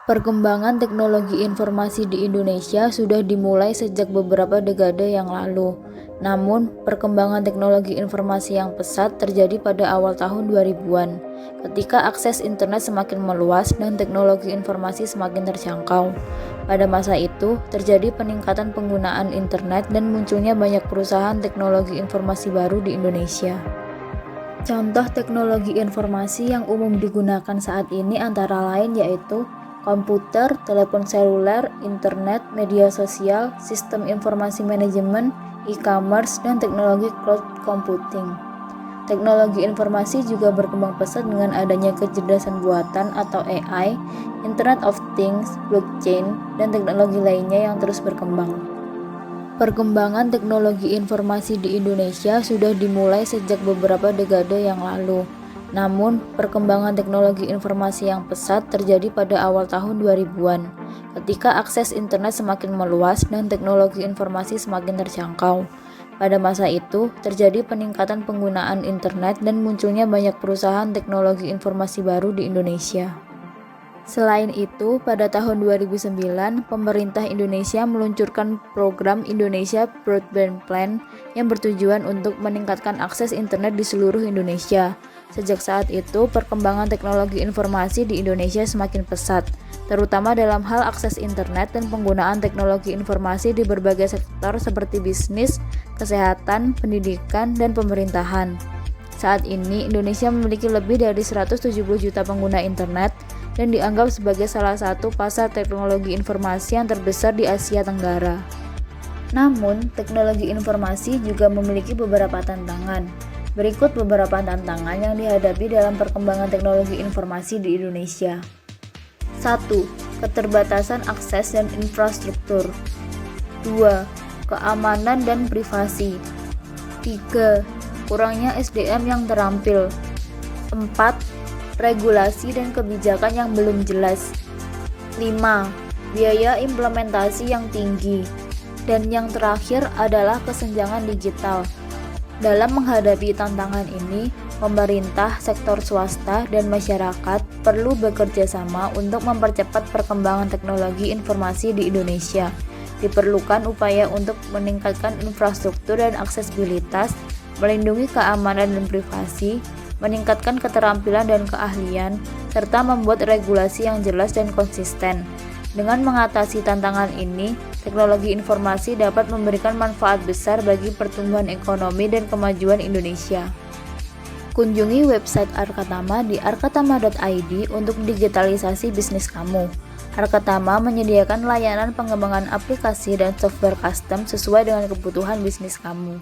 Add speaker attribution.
Speaker 1: Perkembangan teknologi informasi di Indonesia sudah dimulai sejak beberapa dekade yang lalu. Namun, perkembangan teknologi informasi yang pesat terjadi pada awal tahun 2000-an, ketika akses internet semakin meluas dan teknologi informasi semakin terjangkau. Pada masa itu, terjadi peningkatan penggunaan internet dan munculnya banyak perusahaan teknologi informasi baru di Indonesia. Contoh teknologi informasi yang umum digunakan saat ini antara lain yaitu komputer, telepon seluler, internet, media sosial, sistem informasi manajemen, e-commerce, dan teknologi cloud computing. Teknologi informasi juga berkembang pesat dengan adanya kecerdasan buatan atau AI, Internet of Things, blockchain, dan teknologi lainnya yang terus berkembang. Perkembangan teknologi informasi di Indonesia sudah dimulai sejak beberapa dekade yang lalu. Namun, perkembangan teknologi informasi yang pesat terjadi pada awal tahun 2000-an, ketika akses internet semakin meluas dan teknologi informasi semakin terjangkau. Pada masa itu, terjadi peningkatan penggunaan internet dan munculnya banyak perusahaan teknologi informasi baru di Indonesia. Selain itu, pada tahun 2009, pemerintah Indonesia meluncurkan program Indonesia Broadband Plan yang bertujuan untuk meningkatkan akses internet di seluruh Indonesia. Sejak saat itu, perkembangan teknologi informasi di Indonesia semakin pesat, terutama dalam hal akses internet dan penggunaan teknologi informasi di berbagai sektor seperti bisnis, kesehatan, pendidikan, dan pemerintahan. Saat ini, Indonesia memiliki lebih dari 170 juta pengguna internet dan dianggap sebagai salah satu pasar teknologi informasi yang terbesar di Asia Tenggara. Namun, teknologi informasi juga memiliki beberapa tantangan. Berikut beberapa tantangan yang dihadapi dalam perkembangan teknologi informasi di Indonesia. 1. Keterbatasan akses dan infrastruktur. 2. Keamanan dan privasi. 3. Kurangnya SDM yang terampil. 4. Regulasi dan kebijakan yang belum jelas. 5. Biaya implementasi yang tinggi. Dan yang terakhir adalah kesenjangan digital. Dalam menghadapi tantangan ini, pemerintah, sektor swasta, dan masyarakat perlu bekerja sama untuk mempercepat perkembangan teknologi informasi di Indonesia. Diperlukan upaya untuk meningkatkan infrastruktur dan aksesibilitas, melindungi keamanan dan privasi, meningkatkan keterampilan dan keahlian, serta membuat regulasi yang jelas dan konsisten. Dengan mengatasi tantangan ini, teknologi informasi dapat memberikan manfaat besar bagi pertumbuhan ekonomi dan kemajuan Indonesia. Kunjungi website Arkatama di arkatama.id untuk digitalisasi bisnis kamu. Arkatama menyediakan layanan pengembangan aplikasi dan software custom sesuai dengan kebutuhan bisnis kamu.